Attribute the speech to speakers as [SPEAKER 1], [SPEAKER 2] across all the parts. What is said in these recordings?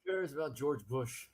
[SPEAKER 1] cares about George Bush?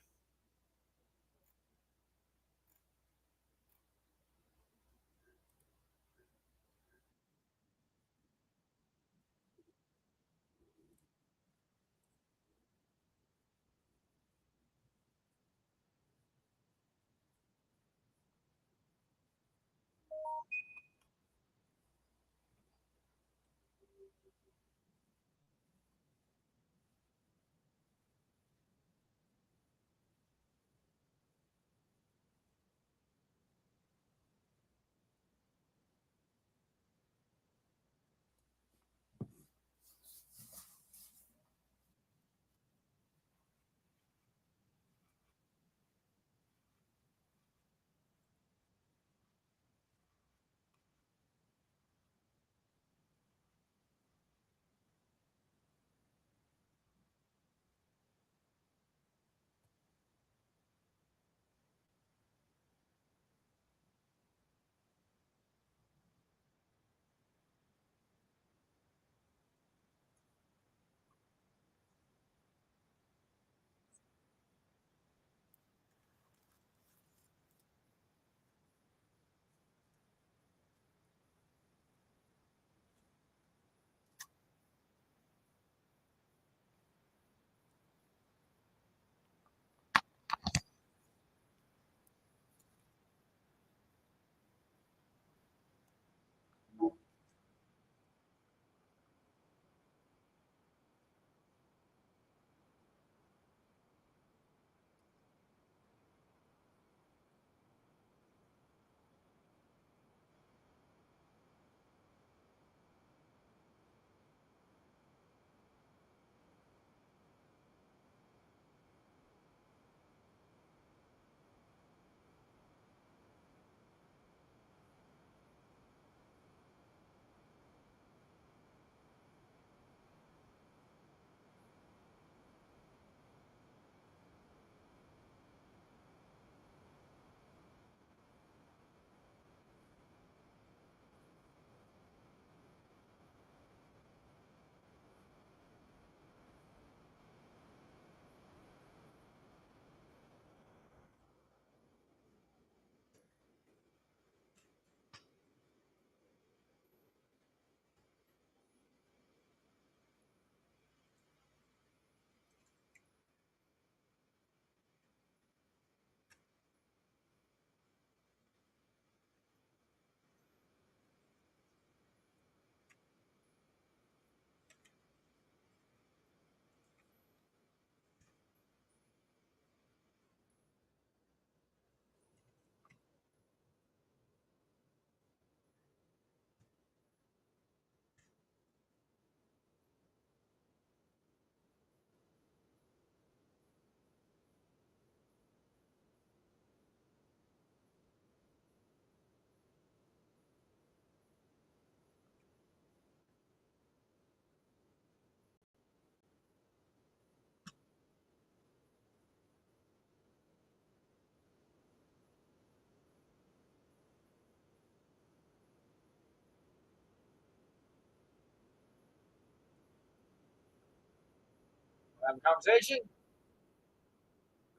[SPEAKER 1] Have a conversation.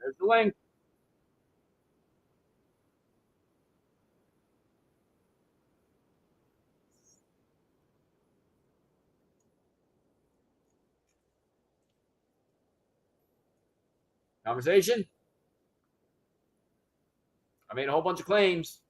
[SPEAKER 1] There's the link. Conversation. I made a whole bunch of claims.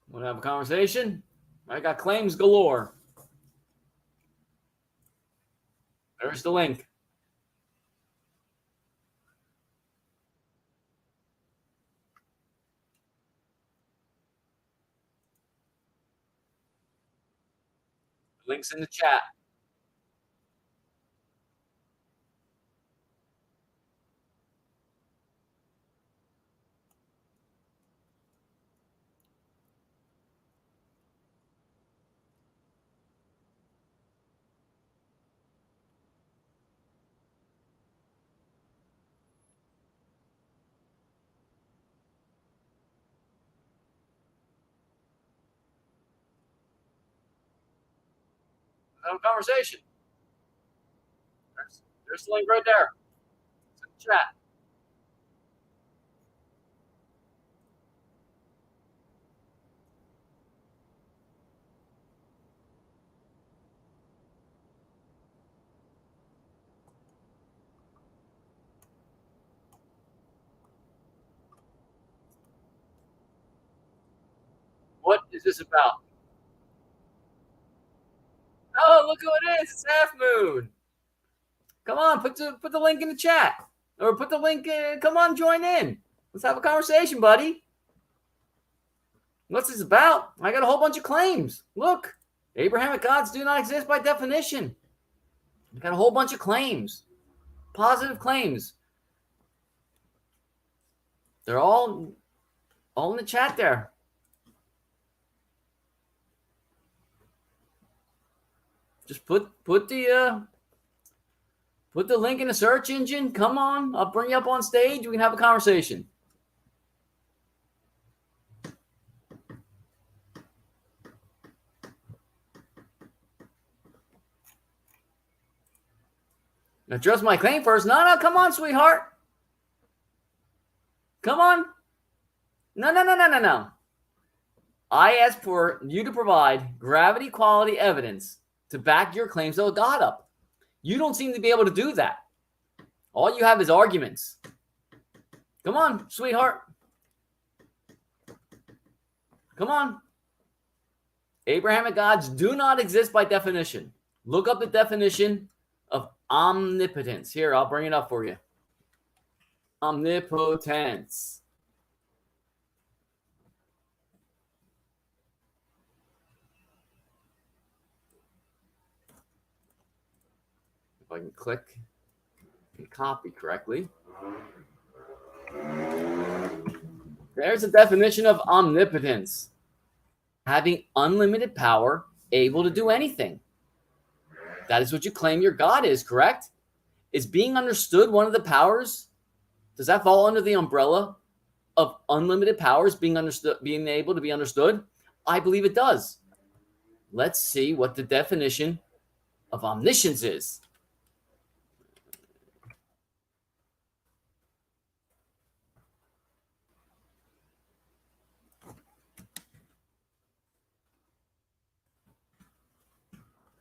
[SPEAKER 2] Want to have a conversation? I got claims galore. There's the link. The link's in the chat. Have a conversation. There's the link right there. It's in the chat. What is this about? Oh, look who it is. It's Half Moon. Come on, put the link in the chat. Or put the link in. Come on, join in. Let's have a conversation, buddy. What's this about? I got a whole bunch of claims. Look, Abrahamic gods do not exist by definition. I got a whole bunch of claims. Positive claims. They're all in the chat there. Just put the link in the search engine. Come on, I'll bring you up on stage. We can have a conversation. Address my claim first. No, come on, sweetheart. Come on. No. I asked for you to provide gravity quality evidence to back your claims of God up. You don't seem to be able to do that. All you have is arguments. Come on, sweetheart. Come on. Abrahamic gods do not exist by definition. Look up the definition of omnipotence. Here, I'll bring it up for you. Omnipotence. If I can click and copy correctly. There's a definition of omnipotence. Having unlimited power, able to do anything. That is what you claim your God is, correct? Is being understood one of the powers? Does that fall under the umbrella of unlimited powers being understood, being able to be understood? I believe it does. Let's see what the definition of omniscience is.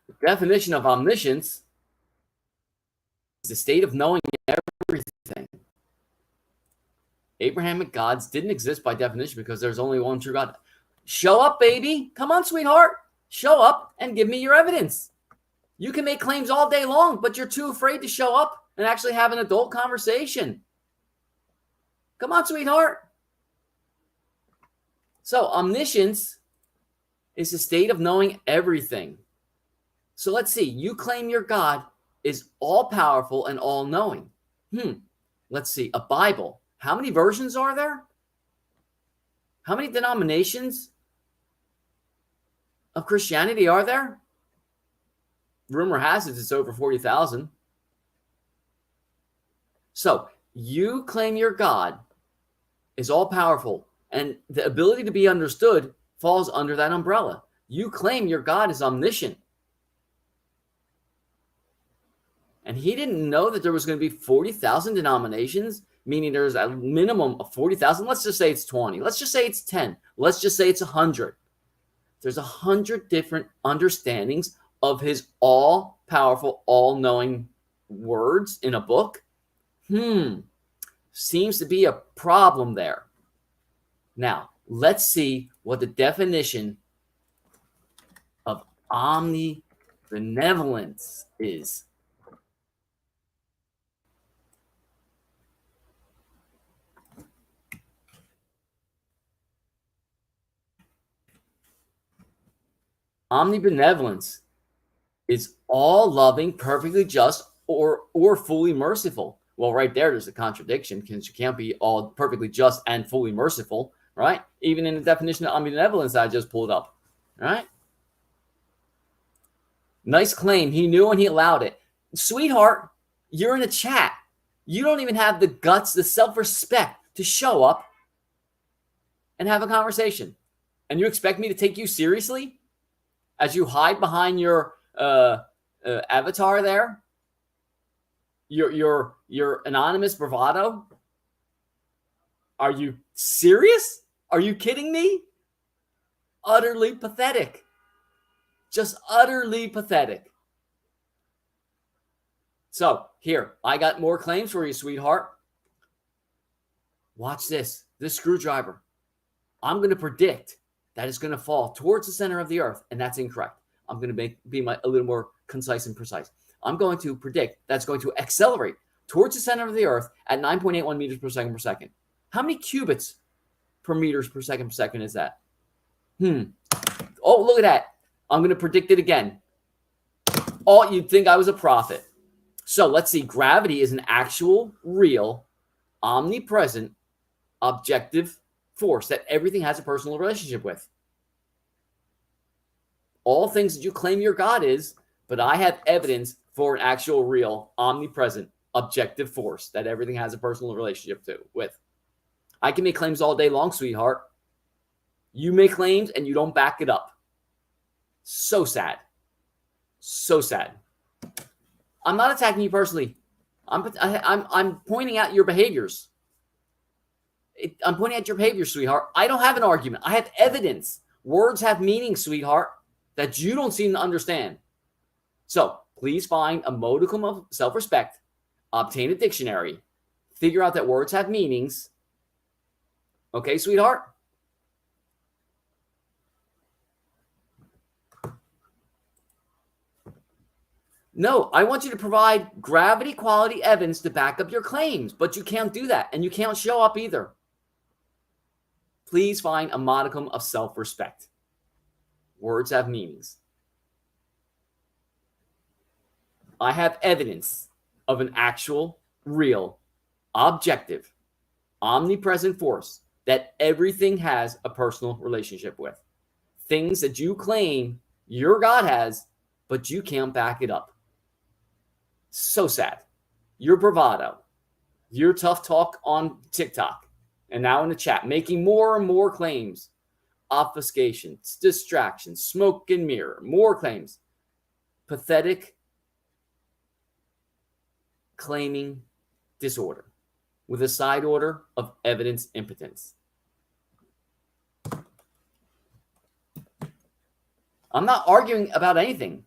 [SPEAKER 2] The definition of omniscience is the state of knowing everything. Abrahamic gods didn't exist by definition because there's only one true God. Show up, baby. Come on, sweetheart. Show up and give me your evidence. You can make claims all day long, but you're too afraid to show up and actually have an adult conversation. Come on, sweetheart. So omniscience is the state of knowing everything. So let's see. You claim your God is all-powerful and all-knowing. Let's see. A Bible. How many versions are there? How many denominations of Christianity are there? Rumor has it it's over 40,000. So you claim your God is all-powerful, and the ability to be understood falls under that umbrella. You claim your God is omniscient. And he didn't know that there was going to be 40,000 denominations, meaning there's a minimum of 40,000. Let's just say it's 20. Let's just say it's 10. Let's just say it's 100. There's 100 different understandings of his all-powerful, all-knowing words in a book. Seems to be a problem there. Now, Let's see what the definition of omnibenevolence is. Omnibenevolence is all loving, perfectly just, or fully merciful. Well, right there's a contradiction because you can't be all perfectly just and fully merciful, right? Even in the definition of omnibenevolence that I just pulled up, right? Nice claim. He knew and he allowed it. Sweetheart, you're in a chat. You don't even have the guts, the self-respect to show up and have a conversation. And you expect me to take you seriously as you hide behind your avatar there? Your anonymous bravado? Are you serious? Are you kidding me? Utterly pathetic. Just utterly pathetic. So here, I got more claims for you, sweetheart. Watch this. This screwdriver. I'm going to predict that it's going to fall towards the center of the earth, and that's incorrect. I'm going to be a little more concise and precise. I'm going to predict that's going to accelerate towards the center of the earth at 9.81 meters per second. How many cubits per meters per second is that? Oh, look at that. I'm going to predict it again. Oh, you'd think I was a prophet. So let's see. Gravity is an actual, real, omnipresent, objective force that everything has a personal relationship with. All things that you claim your God is, but I have evidence for an actual, real, omnipresent, objective force that everything has a personal relationship with. I can make claims all day long, sweetheart. You make claims and you don't back it up. So sad. So sad. I'm not attacking you personally. I'm pointing out your behaviors. I'm pointing out your behavior, sweetheart. I don't have an argument. I have evidence. Words have meaning, sweetheart, that you don't seem to understand. So please find a modicum of self-respect, obtain a dictionary, figure out that words have meanings. Okay, sweetheart? No, I want you to provide gravity quality evidence to back up your claims, but you can't do that, and you can't show up either. Please find a modicum of self-respect. Words have meanings. I have evidence of an actual, real, objective, omnipresent force that everything has a personal relationship with. Things that you claim your God has, but you can't back it up. So sad. Your bravado, your tough talk on TikTok, and now in the chat, making more and more claims. Obfuscation, distraction, smoke and mirror, more claims. Pathetic claiming disorder with a side order of evidence impotence. I'm not arguing about anything.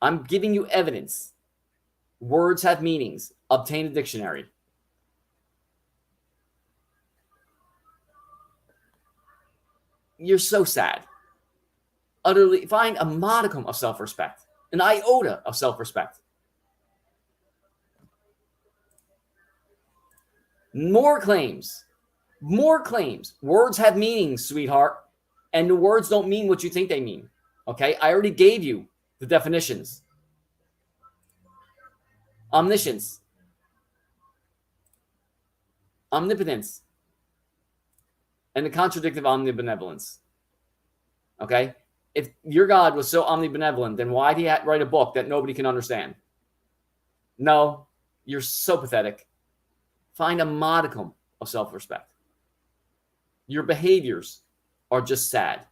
[SPEAKER 2] I'm giving you evidence. Words have meanings. Obtain a dictionary. You're so sad. Utterly find a modicum of self-respect, an iota of self-respect. More claims. More claims. Words have meanings, sweetheart. And the words don't mean what you think they mean. Okay? I already gave you the definitions. Omniscience. Omnipotence. And the contradictive omnibenevolence. Okay? If your God was so omnibenevolent, then why did he write a book that nobody can understand? No, you're so pathetic. Find a modicum of self-respect. Your behaviors are just sad.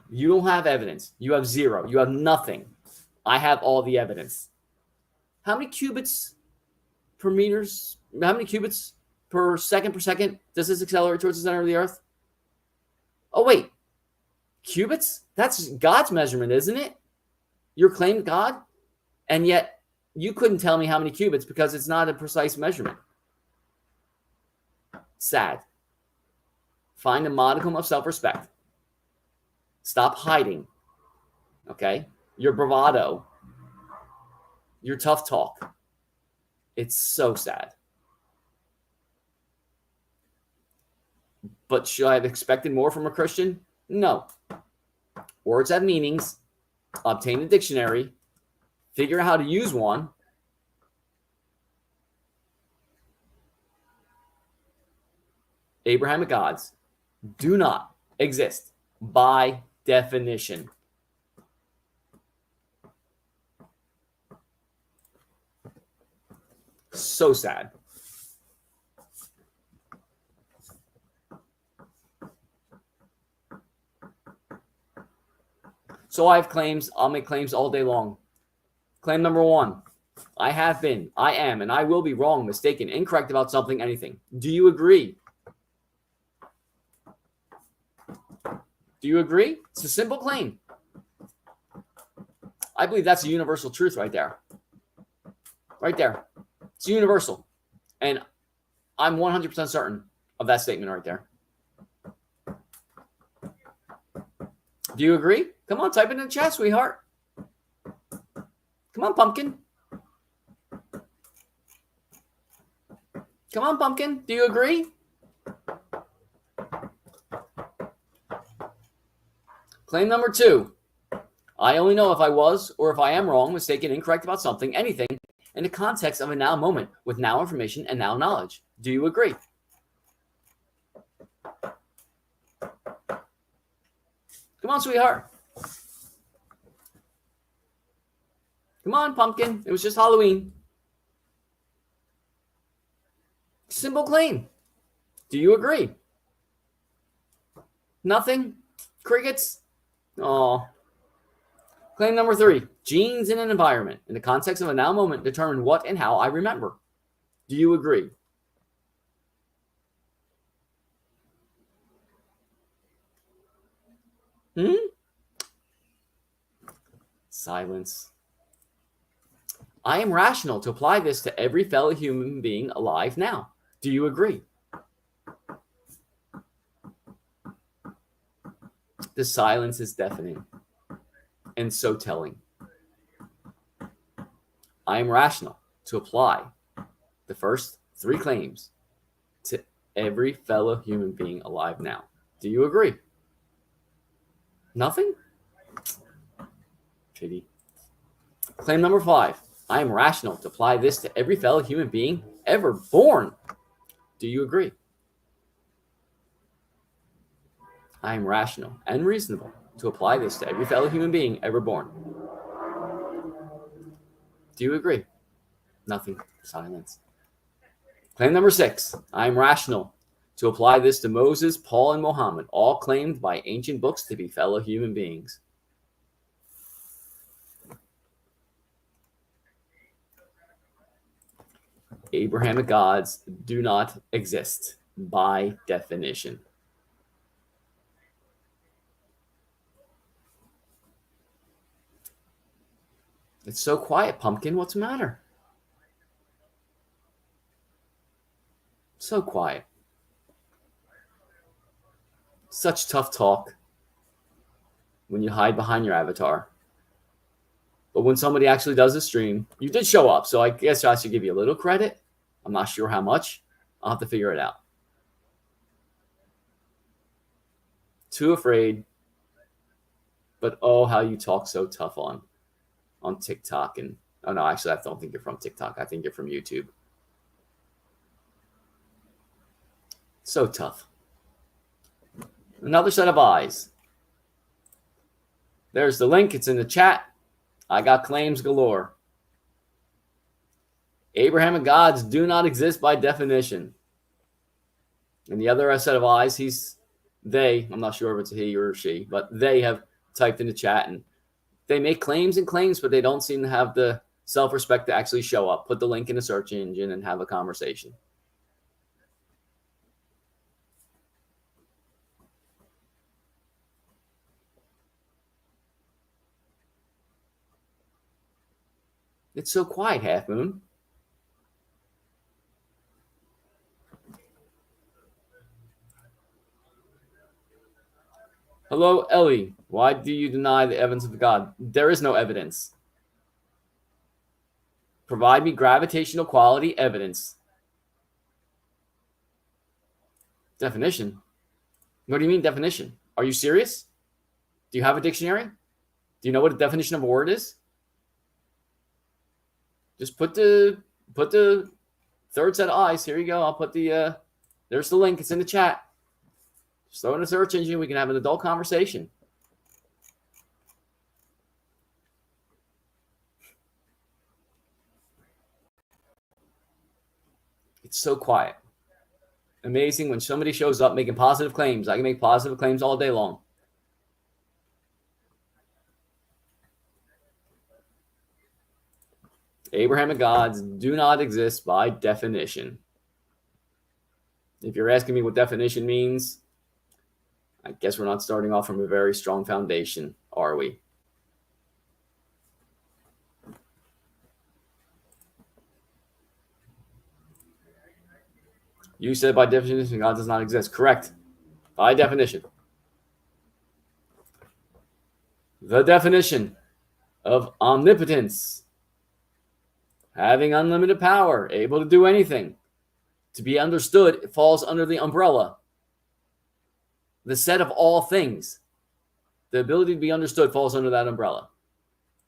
[SPEAKER 2] You don't have evidence. You have zero. You have nothing. I have all the evidence. How many cubits per meters? How many cubits per second does this accelerate towards the center of the earth? Oh, wait. Cubits? That's God's measurement, isn't it? Your claim to God? And yet you couldn't tell me how many cubits because it's not a precise measurement. Sad. Find a modicum of self-respect. Stop hiding. Okay? Your bravado. Your tough talk. It's so sad. But should I have expected more from a Christian? No. Words have meanings. Obtain a dictionary. Figure out how to use one. Abrahamic gods do not exist by definition. So sad. So I have claims. I'll make claims all day long. Claim number 1. I have been, I am, and I will be wrong, mistaken, incorrect about something, anything. Do you agree? Do you agree? It's a simple claim. I believe that's a universal truth right there. Right there. It's universal. And I'm 100% certain of that statement right there. Do you agree? Come on, type it in the chat, sweetheart. Come on, pumpkin. Come on, pumpkin. Do you agree? Claim number 2. I only know if I was or if I am wrong, mistaken, incorrect about something, anything, in the context of a now moment with now information and now knowledge. Do you agree? Come on, sweetheart. Come on, pumpkin. It was just Halloween. Simple claim. Do you agree? Nothing? Crickets? Oh. Claim number 3. Genes in an environment in the context of a now moment determine what and how I remember. Do you agree? Silence. I am rational to apply this to every fellow human being alive now. Do you agree? The silence is deafening and so telling. I am rational to apply the first 3 claims to every fellow human being alive now. Do you agree? Nothing? Pity. Claim number 5. I am rational to apply this to every fellow human being ever born. Do you agree? I am rational and reasonable to apply this to every fellow human being ever born. Do you agree? Nothing. Silence. Claim number 6. I am rational to apply this to Moses, Paul, and Muhammad, all claimed by ancient books to be fellow human beings. Abrahamic gods do not exist by definition. It's so quiet, pumpkin. What's the matter? So quiet. Such tough talk when you hide behind your avatar. But when somebody actually does a stream, you did show up. So I guess I should give you a little credit. I'm not sure how much. I'll have to figure it out. Too afraid. But oh, how you talk so tough on TikTok. And oh no, actually, I don't think you're from TikTok. I think you're from YouTube. So tough. Another set of eyes. There's the link. It's in the chat. I got claims galore. Abrahamic gods do not exist by definition. And the other set of eyes, I'm not sure if it's a he or a she, but they have typed in the chat, and they make claims and claims, but they don't seem to have the self-respect to actually show up, put the link in the search engine, and have a conversation. It's so quiet, Half Moon. Hello, Ellie. Why do you deny the evidence of God? There is no evidence. Provide me gravitational quality evidence. Definition? What do you mean definition? Are you serious? Do you have a dictionary? Do you know what a definition of a word is? Just put the third set of eyes. Here you go. I'll put the there's the link. It's in the chat. Just throw in a search engine. We can have an adult conversation. It's so quiet. Amazing when somebody shows up making positive claims. I can make positive claims all day long. Abrahamic gods do not exist by definition. If you're asking me what definition means, I guess we're not starting off from a very strong foundation, are we? You said by definition, God does not exist. Correct. By definition. The definition of omnipotence, having unlimited power, able to do anything, to be understood, it falls under the umbrella. The set of all things, the ability to be understood falls under that umbrella.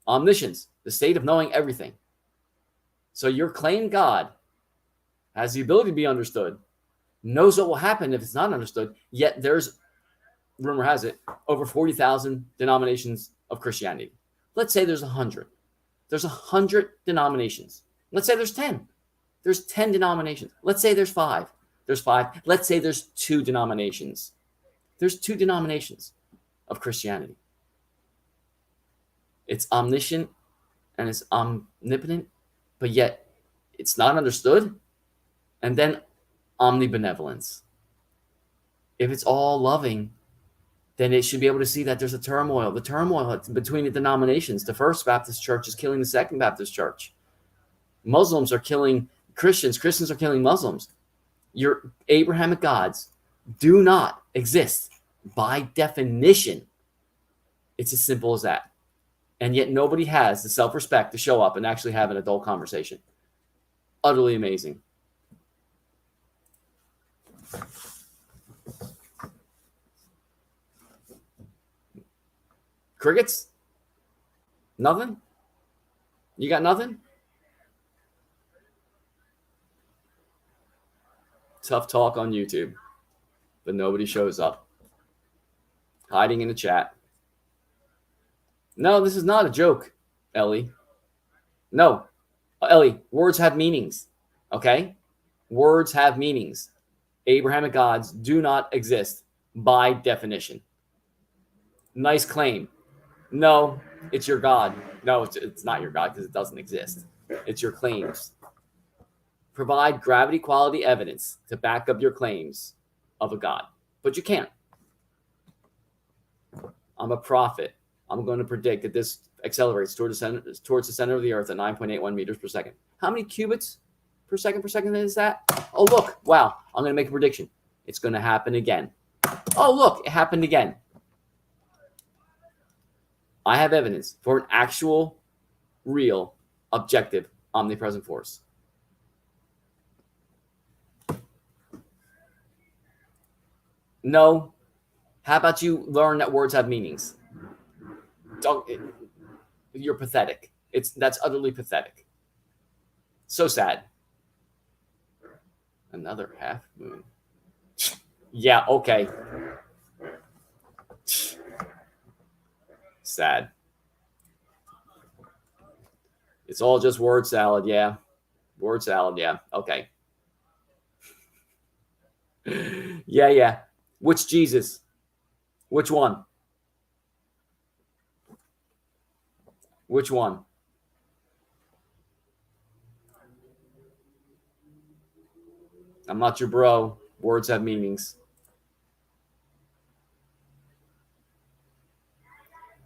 [SPEAKER 2] Omniscience, the state of knowing everything. So your claimed God has the ability to be understood, knows what will happen if it's not understood, yet there's, rumor has it, over 40,000 denominations of Christianity. Let's say there's 100. There's 100 denominations. Let's say there's 10. There's 10 denominations. Let's say there's 5. There's 5. Let's say there's 2 denominations. There's 2 denominations of Christianity. It's omniscient and it's omnipotent, but yet it's not understood. And then omnibenevolence. If it's all loving, then it should be able to see that there's a turmoil. The turmoil between the denominations. The First Baptist Church is killing the Second Baptist Church. Muslims are killing Christians. Christians are killing Muslims. Your Abrahamic gods do not exist by definition. It's as simple as that. And yet nobody has the self-respect to show up and actually have an adult conversation. Utterly amazing. Crickets? Nothing? You got nothing? Tough talk on YouTube, but nobody shows up. Hiding in the chat. No, this is not a joke, Ellie. No, Ellie, words have meanings, okay? Words have meanings. Abrahamic gods do not exist by definition. Nice claim. No, it's your God. No, it's not your God because it doesn't exist. It's your claims. Provide gravity quality evidence to back up your claims of a God. But you can't. I'm a prophet. I'm going to predict that this accelerates towards the center of the earth at 9.81 meters per second. How many cubits per second is that? Oh, look. Wow. I'm going to make a prediction. It's going to happen again. Oh, look. It happened again. I have evidence for an actual, real, objective, omnipresent force. No. How about you learn that words have meanings? You're pathetic. That's utterly pathetic. So sad. Another half moon. Yeah, okay. Sad. It's all just word salad, yeah. Word salad, yeah. Okay. Yeah. Which Jesus? Which one? Which one? I'm not your bro. Words have meanings.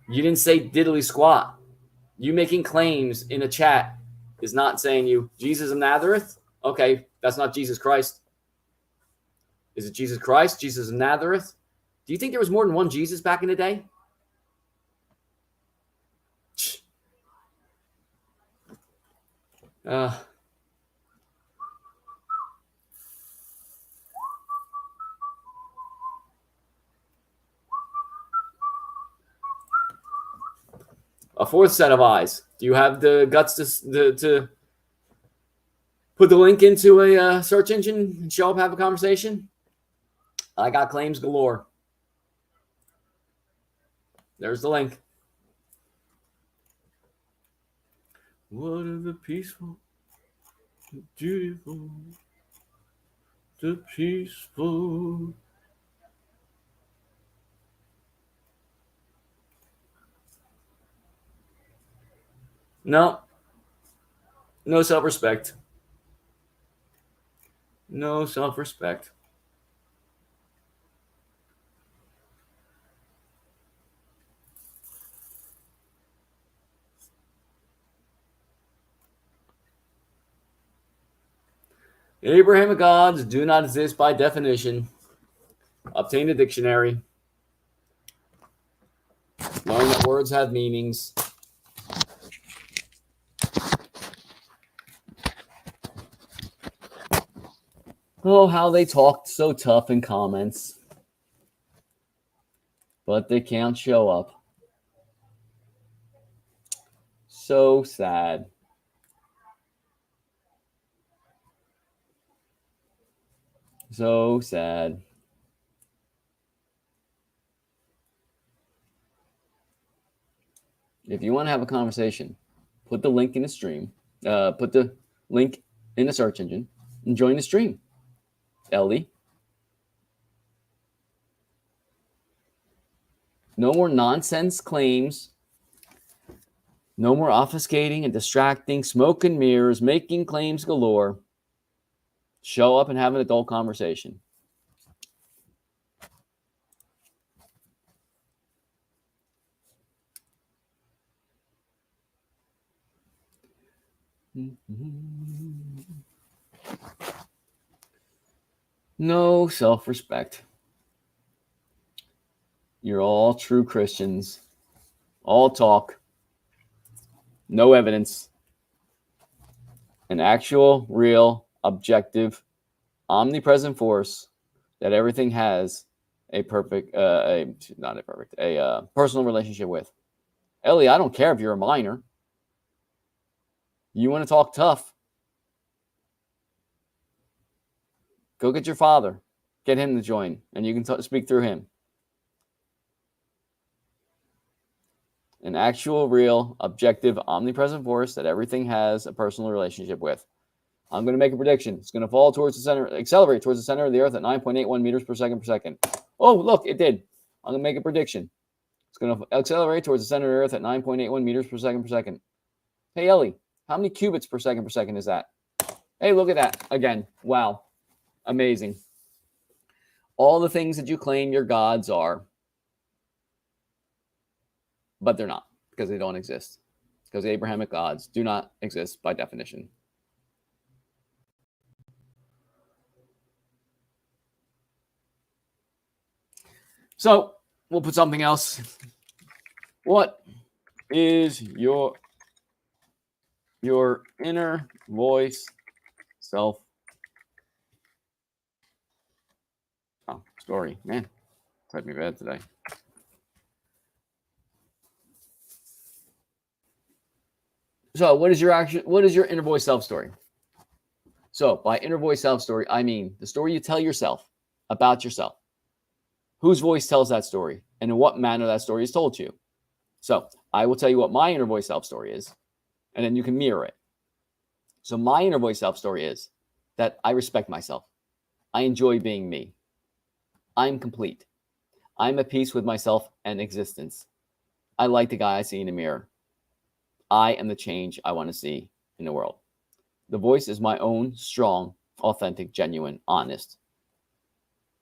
[SPEAKER 2] You didn't say diddly squat. You making claims in a chat is not saying you Jesus of Nazareth. Okay, that's not Jesus Christ. Is it Jesus Christ? Jesus of Nazareth? Do you think there was more than one Jesus back in the day? Uh, a fourth set of eyes. Do you have the guts to put the link into a search engine and show up, have a conversation? I got claims galore. There's the link. What are the peaceful, the beautiful, the peaceful? No, no self-respect. No self-respect. The Abrahamic gods do not exist by definition. Obtain a dictionary. Learn that words have meanings. Oh, how they talked so tough in comments. But they can't show up. So sad. So sad. If you want to have a conversation, put the link in the stream. Put the link in the search engine and join the stream. Ellie. No more nonsense claims. No more obfuscating and distracting, smoke and mirrors, making claims galore. Show up and have an adult conversation. No self-respect. You're all true Christians. All talk. No evidence. An actual, real, objective, omnipresent force that everything has a personal relationship with. Ellie, I don't care if you're a minor. You want to talk tough? Go get your father. Get him to join, and you can speak through him. An actual, real, objective, omnipresent force that everything has a personal relationship with. I'm going to make a prediction. It's going to fall towards the center, accelerate towards the center of the Earth at 9.81 meters per second. Oh, look, it did. I'm going to make a prediction. It's going to accelerate towards the center of the Earth at 9.81 meters per second. Hey, Ellie, how many cubits per second is that? Hey, look at that. Again, wow. Amazing. All the things that you claim your gods are, but they're not, because they don't exist. Because the Abrahamic gods do not exist by definition. So we'll put something else. What is your inner voice self story? Man, it's had me bad today. So what is your inner voice self story? So by inner voice self story, I mean the story you tell yourself about yourself. Whose voice tells that story, and in what manner that story is told to you. So I will tell you what my inner voice self story is, and then you can mirror it. So my inner voice self story is that I respect myself. I enjoy being me. I'm complete. I'm at peace with myself and existence. I like the guy I see in the mirror. I am the change I want to see in the world. The voice is my own strong, authentic, genuine, honest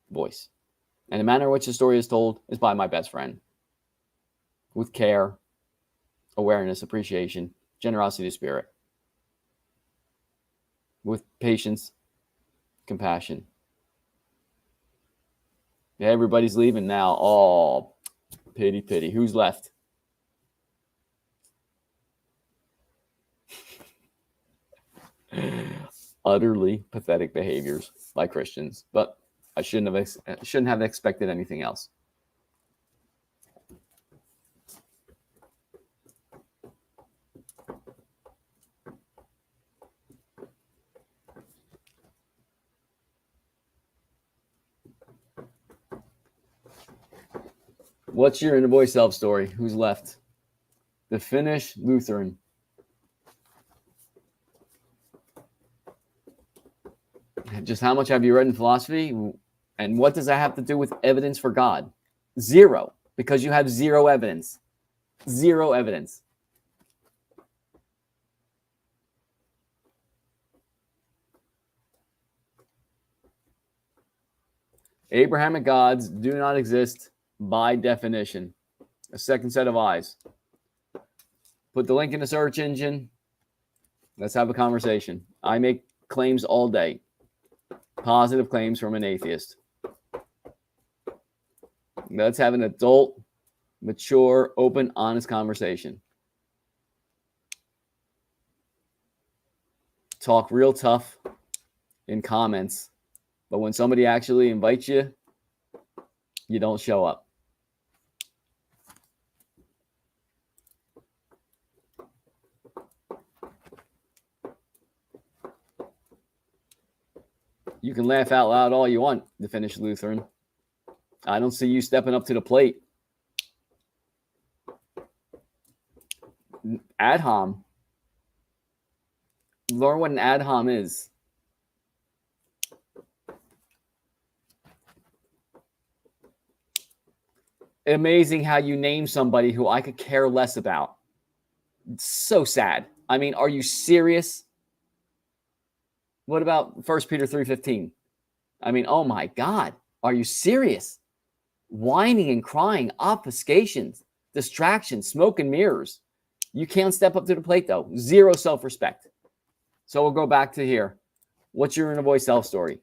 [SPEAKER 2] voice. And the manner in which the story is told is by my best friend. With care, awareness, appreciation, generosity of spirit. With patience, compassion, Everybody's leaving now. Oh, pity, pity. Who's left? Utterly pathetic behaviors by Christians, but I shouldn't have expected anything else. What's your inner voice self story? Who's left? The Finnish Lutheran. Just how much have you read in philosophy? And what does that have to do with evidence for God? Zero, because you have zero evidence. Zero evidence. Abrahamic gods do not exist by definition. A second set of eyes. Put the link in the search engine. Let's have a conversation. I make claims all day. Positive claims from an atheist. Let's have an adult, mature, open, honest conversation. Talk real tough in comments, but when somebody actually invites you, you don't show up. You can laugh out loud all you want, the Finnish Lutheran. I don't see you stepping up to the plate. Ad hom. Learn what an ad hom is. Amazing how you name somebody who I could care less about. It's so sad. I mean, are you serious? What about 1 Peter 3:15? I mean, oh my God, are you serious? Whining and crying, obfuscations, distractions, smoke and mirrors. You can't step up to the plate, though. Zero self-respect. So we'll go back to here. What's your inner voice self story?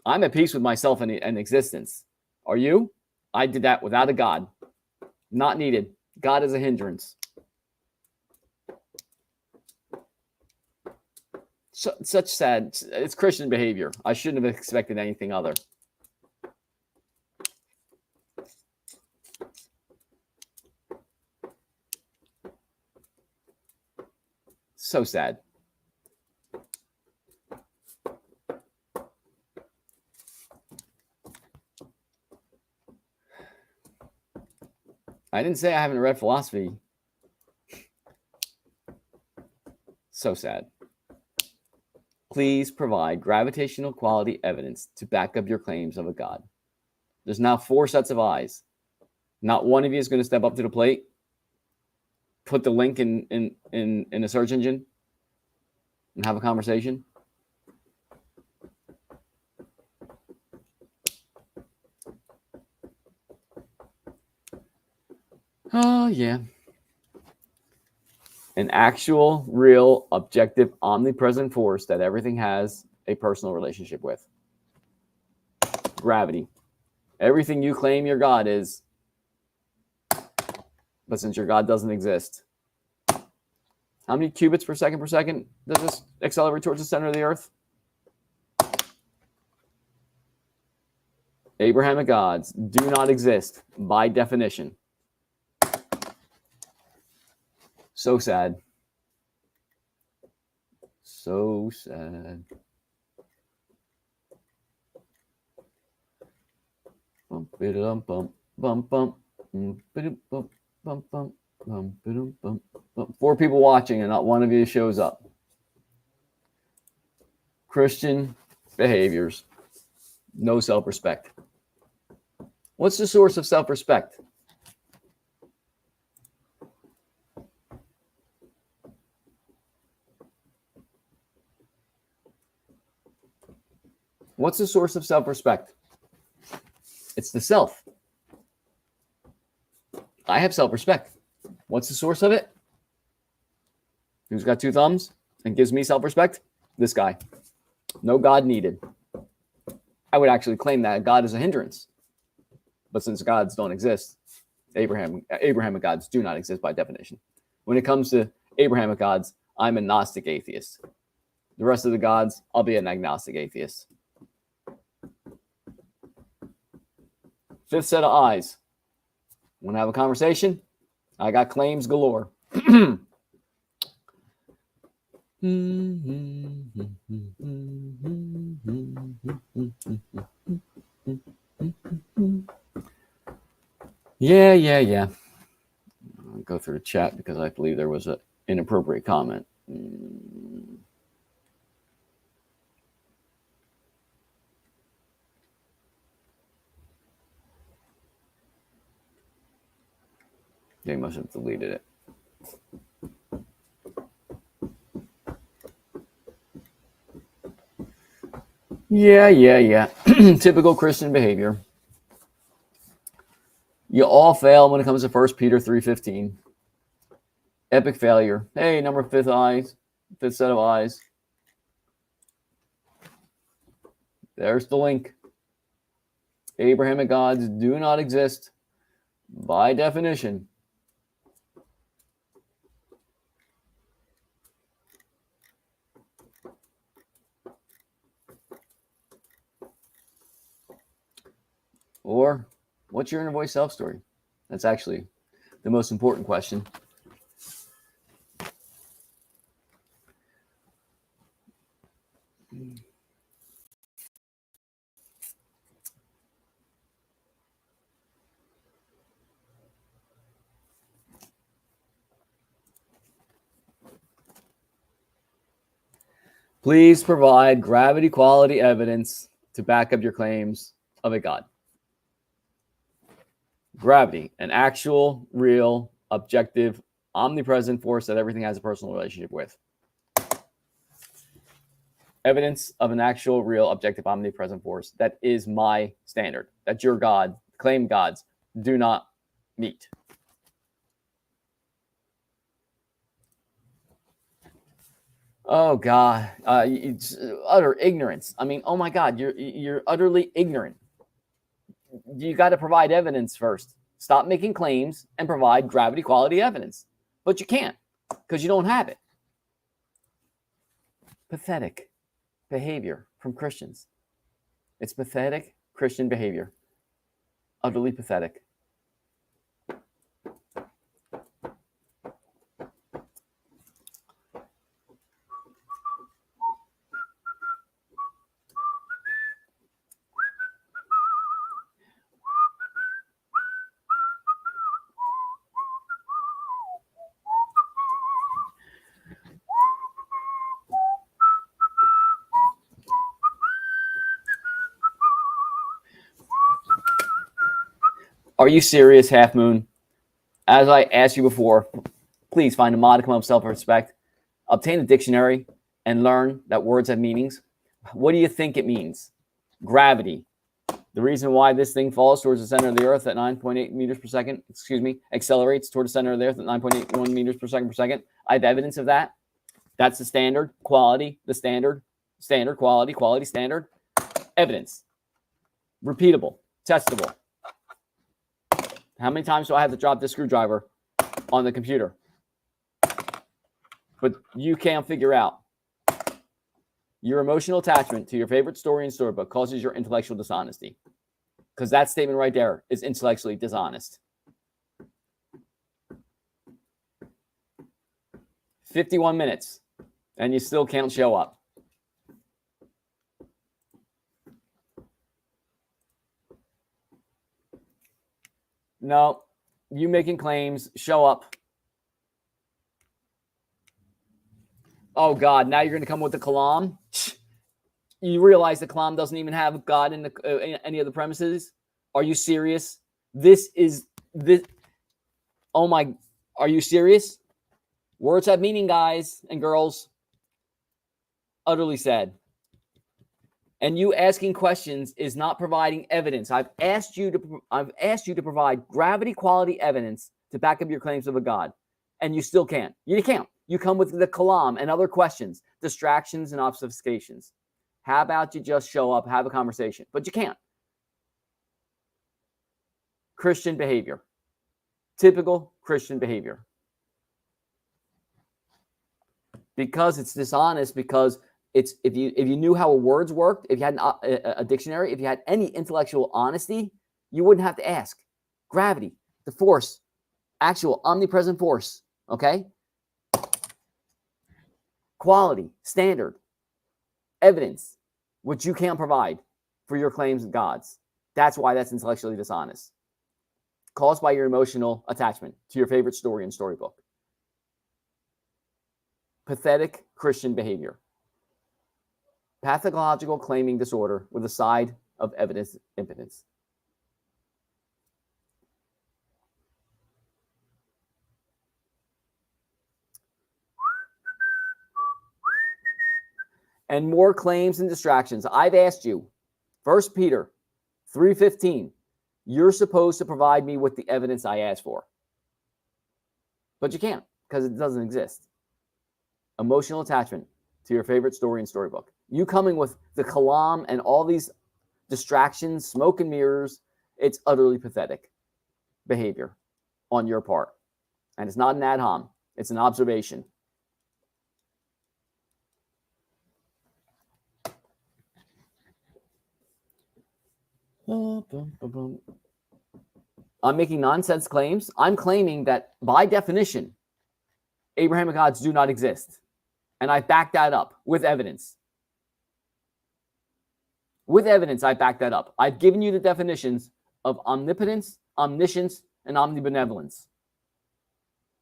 [SPEAKER 2] I'm at peace with myself and existence. Are you? I did that without a God. Not needed. God is a hindrance. Such sad. It's Christian behavior. I shouldn't have expected anything other. So sad. I didn't say I haven't read philosophy. So sad. Please provide gravitational quality evidence to back up your claims of a God. There's now 4 sets of eyes. Not one of you is going to step up to the plate. Put the link in a search engine and have a conversation. Oh, yeah. An actual, real, objective, omnipresent force that everything has a personal relationship with. Gravity. Everything you claim your God is, but since your God doesn't exist, how many qubits per second does this accelerate towards the center of the earth? Abrahamic gods do not exist by definition. So sad. So sad. Bump it bump bump bump bump bump bump bump bump bump bump. 4 people watching and not one of you shows up. Christian behaviors. No self-respect. What's the source of self-respect? What's the source of self-respect? It's the self. I have self-respect. What's the source of it? Who's got 2 thumbs and gives me self-respect? This guy. No God needed. I would actually claim that God is a hindrance.
[SPEAKER 3] But since gods don't exist, Abrahamic gods do not exist by definition. When it comes to Abrahamic gods, I'm a Gnostic atheist. The rest of the gods, I'll be an agnostic atheist. Fifth set of eyes. Want to have a conversation? I got claims galore. Yeah. I'll go through the chat because I believe there was an inappropriate comment. They must have deleted it. Yeah. Typical Christian behavior. You all fail when it comes to 1 Peter 3:15. Epic failure. Hey, number fifth set of eyes. There's the link. Abrahamic gods do not exist by definition. Or, what's your inner voice self story? That's actually the most important question. Please provide gravity quality evidence to back up your claims of a God. Gravity, an actual, real, objective, omnipresent force that everything has a personal relationship with. Evidence of an actual, real, objective, omnipresent force that is my standard, that your God, claimed gods, do not meet. Oh God, it's utter ignorance. I mean, oh my God, you're utterly ignorant. You got to provide evidence first. Stop making claims and provide gravity quality evidence. But you can't because you don't have it. Pathetic behavior from Christians. It's pathetic Christian behavior. Utterly pathetic. Are you serious, Half Moon? As I asked you before, please find a modicum of self-respect. Obtain a dictionary and learn that words have meanings. What do you think it means? Gravity. The reason why this thing falls towards the center of the earth at 9.8 meters per second, accelerates toward the center of the earth at 9.81 meters per second. I have evidence of that. That's the standard, quality, the standard, quality, standard. Evidence. Repeatable, testable. How many times do I have to drop this screwdriver on the computer? But you can't figure out. Your emotional attachment to your favorite story and storybook causes your intellectual dishonesty. Because that statement right there is intellectually dishonest. 51 minutes, and you still can't show up. No, you making claims, show up. Oh, God, now you're going to come with the Kalam? You realize the Kalam doesn't even have God in any of the premises? Are you serious? This. Oh, my. Are you serious? Words have meaning, guys and girls. Utterly sad. And you asking questions is not providing evidence. I've asked you to provide gravity quality evidence to back up your claims of a God, and you still can't. You can't. You come with the kalam and other questions, distractions and obfuscations. How about you just show up, have a conversation? But you can't. Christian behavior. Typical Christian behavior. Because it's dishonest, because it's if you knew how words worked, if you had a dictionary, if you had any intellectual honesty, you wouldn't have to ask. Gravity, the force, actual omnipresent force, okay? Quality, standard, evidence, which you can't provide for your claims of gods. That's why that's intellectually dishonest. Caused by your emotional attachment to your favorite story and storybook. Pathetic Christian behavior. Pathological claiming disorder with a side of evidence impotence. And more claims and distractions. I've asked you, 1 Peter 3:15, you're supposed to provide me with the evidence I asked for. But you can't, because it doesn't exist. Emotional attachment to your favorite story and storybook. You coming with the kalam and all these distractions, smoke and mirrors, it's utterly pathetic behavior on your part. And it's not an ad hom, it's an observation. I'm making nonsense claims. I'm claiming that by definition, Abrahamic gods do not exist. And I back that up with evidence. With evidence, I back that up. I've given you the definitions of omnipotence, omniscience, and omnibenevolence.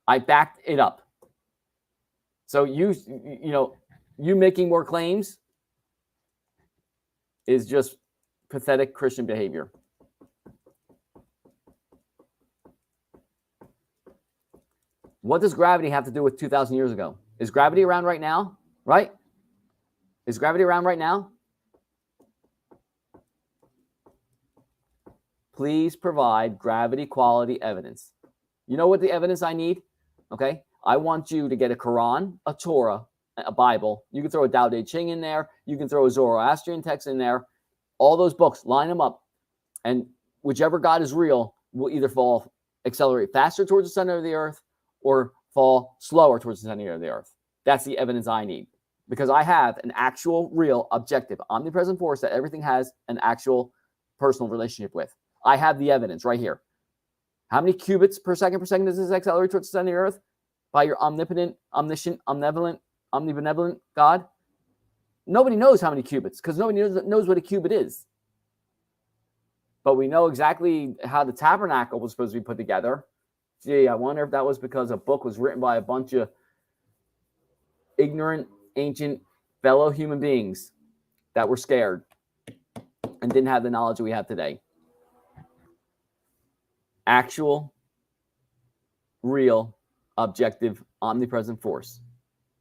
[SPEAKER 3] I backed it up. So you making more claims is just pathetic Christian behavior. What does gravity have to do with 2,000 years ago? Is gravity around right now? Right? Is gravity around right now? Please provide gravity quality evidence. You know what the evidence I need? Okay? I want you to get a Quran, a Torah, a Bible. You can throw a Tao Te Ching in there. You can throw a Zoroastrian text in there. All those books, line them up. And whichever God is real will either accelerate faster towards the center of the earth or fall slower towards the center of the earth. That's the evidence I need. Because I have an actual, real, objective, omnipresent force that everything has an actual personal relationship with. I have the evidence right here. How many cubits per second does this accelerate towards the center of the earth? By your omnipotent, omniscient, omnibenevolent God? Nobody knows how many cubits because nobody knows what a cubit is. But we know exactly how the tabernacle was supposed to be put together. Gee, I wonder if that was because a book was written by a bunch of ignorant, ancient fellow human beings that were scared and didn't have the knowledge that we have today. Actual, real, objective, omnipresent force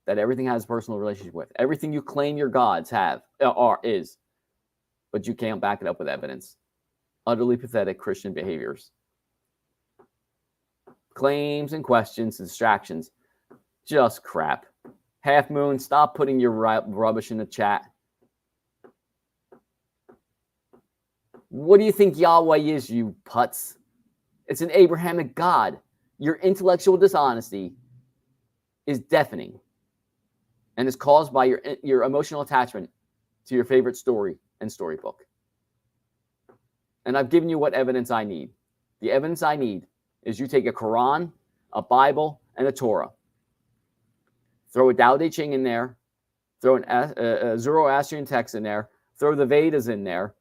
[SPEAKER 3] that everything has a personal relationship with. Everything you claim your gods is, but you can't back it up with evidence. Utterly pathetic Christian behaviors. Claims and questions and distractions. Just crap. Half Moon, stop putting your rubbish in the chat. What do you think Yahweh is, you putz? It's an Abrahamic God. Your intellectual dishonesty is deafening and is caused by your emotional attachment to your favorite story and storybook. And I've given you what evidence I need. The evidence I need is you take a Quran, a Bible, and a Torah. Throw a Tao Te Ching in there. Throw a Zoroastrian text in there. Throw the Vedas in there.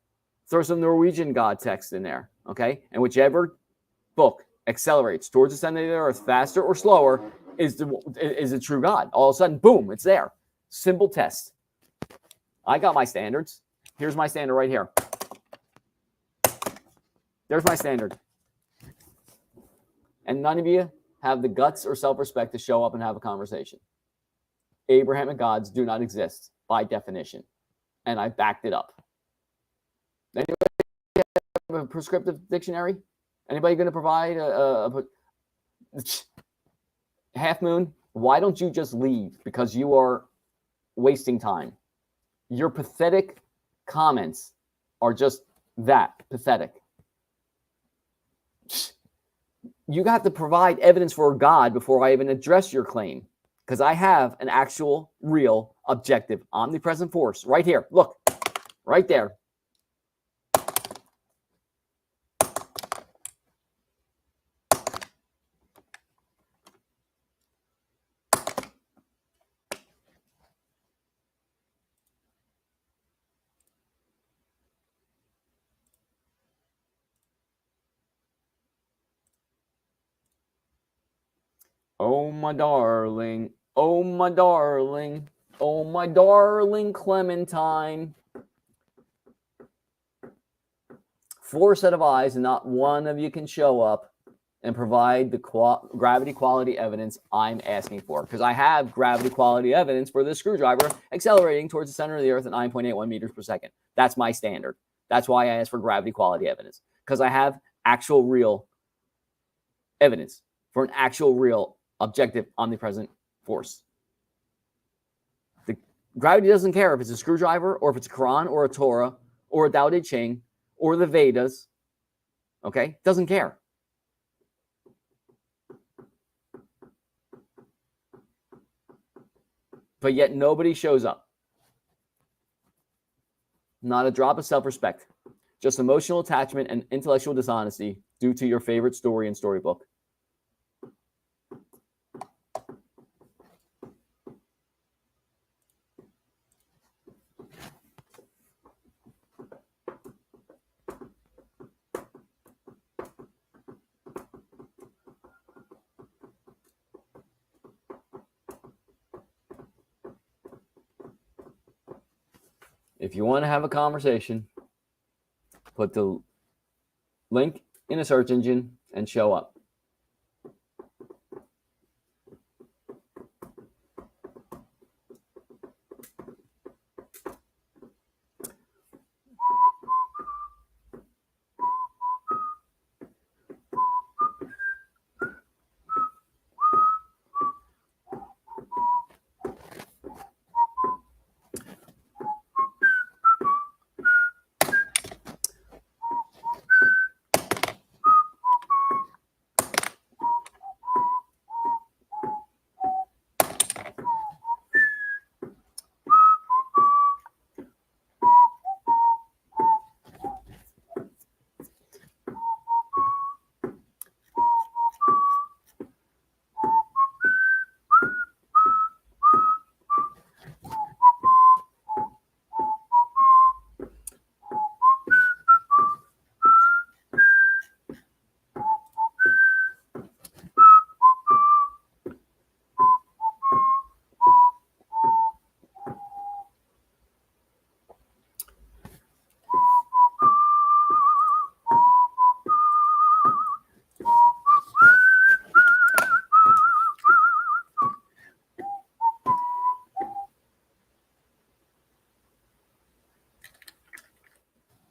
[SPEAKER 3] Throw some Norwegian God text in there. Okay? And whichever book accelerates towards the center of the earth faster or slower is a true God. All of a sudden, boom, it's there. Simple test. I got my standards. Here's my standard right here. There's my standard. And none of you have the guts or self-respect to show up and have a conversation. Abrahamic gods do not exist by definition. And I backed it up. Anybody have a prescriptive dictionary? Anybody going to provide a Half Moon? Why don't you just leave? Because you are wasting time. Your pathetic comments are just that, pathetic. you have to provide evidence for God before I even address your claim, because I have an actual, real, objective, omnipresent force right here. Look, right there. Oh, my darling. Oh, my darling. Oh, my darling Clementine. 4 set of eyes, and not one of you can show up and provide the gravity quality evidence I'm asking for. Because I have gravity quality evidence for this screwdriver accelerating towards the center of the earth at 9.81 meters per second. That's my standard. That's why I ask for gravity quality evidence. Because I have actual real evidence for an actual real objective omnipresent force. The gravity doesn't care if it's a screwdriver or if it's a Quran or a Torah or a Tao Te Ching or the Vedas. Okay? Doesn't care. But yet nobody shows up. Not a drop of self-respect. Just emotional attachment and intellectual dishonesty due to your favorite story and storybook. If you want to have a conversation, put the link in a search engine and show up.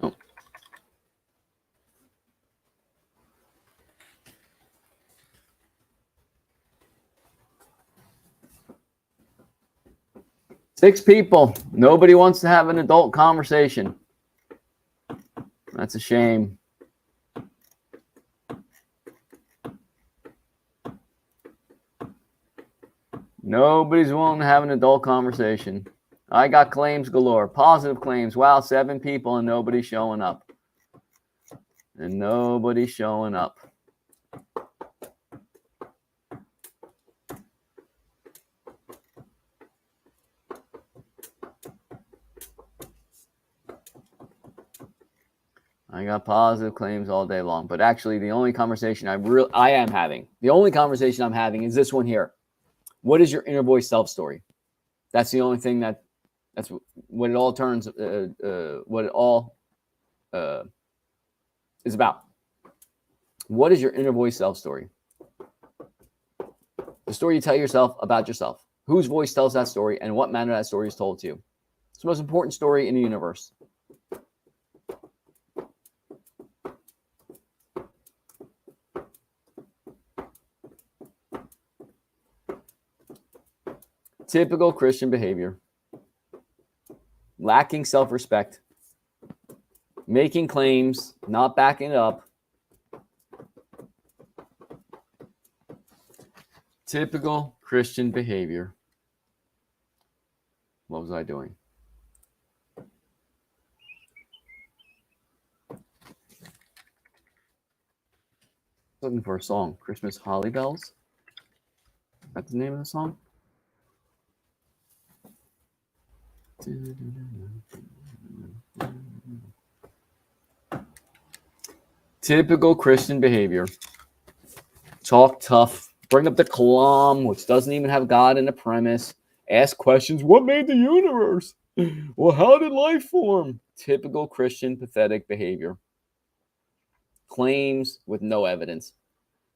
[SPEAKER 3] Oh. Six people. Nobody wants to have an adult conversation. That's a shame. Nobody's willing to have an adult conversation. I got claims galore, positive claims. Wow, 7 people and nobody's showing up. And nobody's showing up. I got positive claims all day long, but actually the only conversation I am having, the only conversation I'm having is this one here. What is your inner voice self story? That's the only thing that's what it all turns, what it all is about. What is your inner voice self story? The story you tell yourself about yourself. Whose voice tells that story and what manner that story is told to you? It's the most important story in the universe. Typical Christian behavior. Lacking self-respect. Making claims, not backing it up. Typical Christian behavior. What was I doing? Looking for a song. Christmas Holly Bells. That's the name of the song? Typical Christian behavior. Talk tough. Bring up the kalam, which doesn't even have God in the premise. Ask questions. What made the universe? Well, how did life form? Typical Christian pathetic behavior. Claims with no evidence.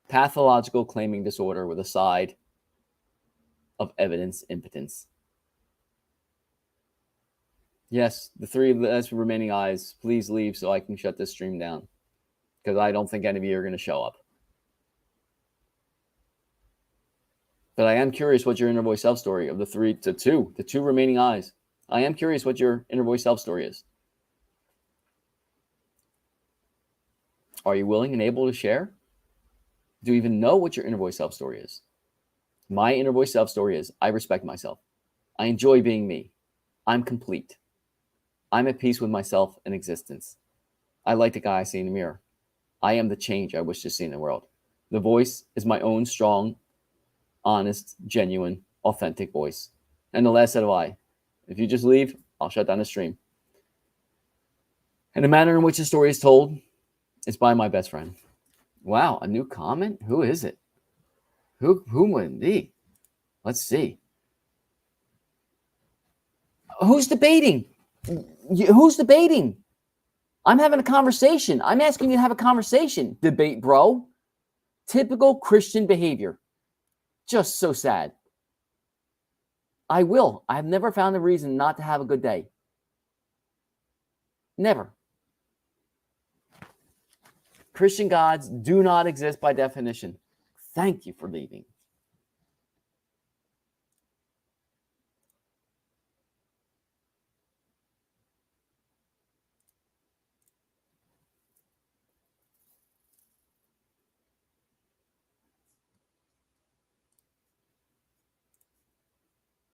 [SPEAKER 3] Pathological claiming disorder with a side of evidence impotence. Yes, the three last remaining eyes, please leave so I can shut this stream down. Because I don't think any of you are going to show up. But I am curious what your inner voice self story of the two remaining eyes. I am curious what your inner voice self story is. Are you willing and able to share? Do you even know what your inner voice self story is? My inner voice self story is I respect myself. I enjoy being me. I'm complete. I'm at peace with myself and existence. I like the guy I see in the mirror. I am the change I wish to see in the world. The voice is my own strong, honest, genuine, authentic voice. And the last set of I. If you just leave, I'll shut down the stream. And the manner in which the story is told is by my best friend. Wow, a new comment? Who is it? Who would it be? Let's see. Who's debating? Who's debating? I'm having a conversation. I'm asking you to have a conversation. Debate, bro. Typical Christian behavior. Just so sad. I will. I've never found a reason not to have a good day. Never. Christian gods do not exist by definition. Thank you for leaving.